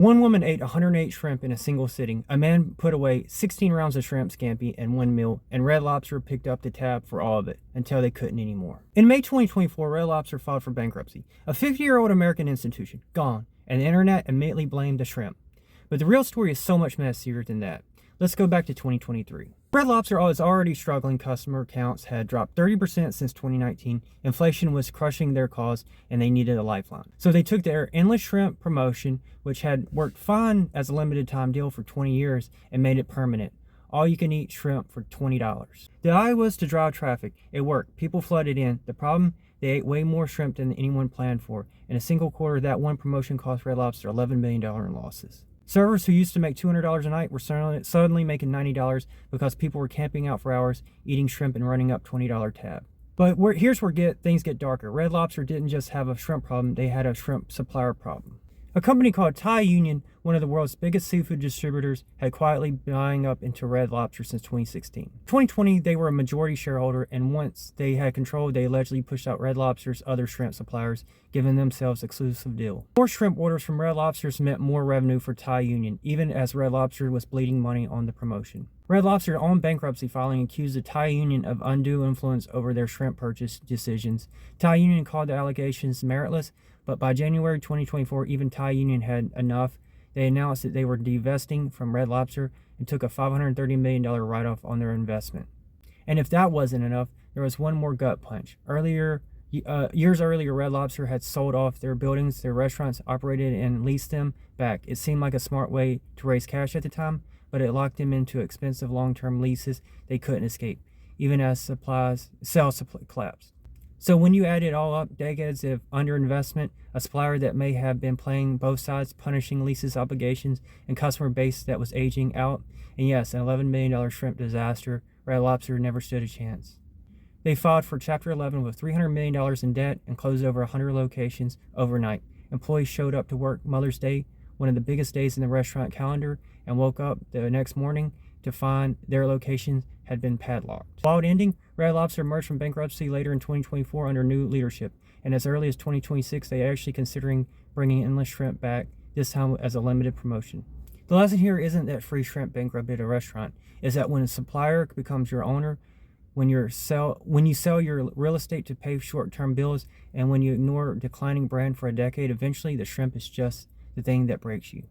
One woman ate 108 shrimp in a single sitting. A man put away 16 rounds of shrimp scampi in one meal, and Red Lobster picked up the tab for all of it until they couldn't anymore. In May 2024, Red Lobster filed for bankruptcy. A 50-year-old American institution, gone, and the internet immediately blamed the shrimp. But the real story is so much messier than that. Let's go back to 2023. Red Lobster was already struggling. Customer counts had dropped 30% since 2019. Inflation was crushing their cause, and they needed a lifeline. So they took their endless shrimp promotion, which had worked fine as a limited time deal for 20 years, and made it permanent. All you can eat shrimp for $20. The idea was to drive traffic. It worked. People flooded in. The problem? They ate way more shrimp than anyone planned for. In a single quarter, that one promotion cost Red Lobster $11 million in losses. Servers who used to make $200 a night were suddenly making $90 because people were camping out for hours, eating shrimp, and running up $20 tab. But here's where things get darker. Red Lobster didn't just have a shrimp problem, they had a shrimp supplier problem. A company called Thai Union, one of the world's biggest seafood distributors, had quietly buying up into Red Lobster since 2016. 2020, they were a majority shareholder, and once they had control, they allegedly pushed out Red Lobster's other shrimp suppliers, giving themselves exclusive deal. More shrimp orders from Red Lobsters meant more revenue for Thai Union, even as Red Lobster was bleeding money on the promotion. Red Lobster, on bankruptcy filing, accused the Thai Union of undue influence over their shrimp purchase decisions. Thai Union called the allegations meritless, but by January 2024, even Thai Union had enough. They announced that they were divesting from Red Lobster and took a $530 million write-off on their investment. And if that wasn't enough, there was one more gut punch. Years earlier, Red Lobster had sold off their buildings, their restaurants, operated and leased them back. It seemed like a smart way to raise cash at the time, but it locked them into expensive long-term leases they couldn't escape, even as sales supply collapsed. So when you add it all up, decades of underinvestment, a supplier that may have been playing both sides, punishing leases obligations, and customer base that was aging out, and yes, an $11 million shrimp disaster, Red Lobster never stood a chance. They filed for Chapter 11 with $300 million in debt and closed over 100 locations overnight. Employees showed up to work Mother's Day, one of the biggest days in the restaurant calendar, and woke up the next morning to find their locations had been padlocked. Wild ending, Red Lobster emerged from bankruptcy later in 2024 under new leadership, and as early as 2026, they are actually considering bringing endless shrimp back, this time as a limited promotion. The lesson here isn't that free shrimp bankrupted a restaurant, is that when a supplier becomes your owner, when you sell your real estate to pay short-term bills, and when you ignore declining brand for a decade, eventually the shrimp is just the thing that breaks you.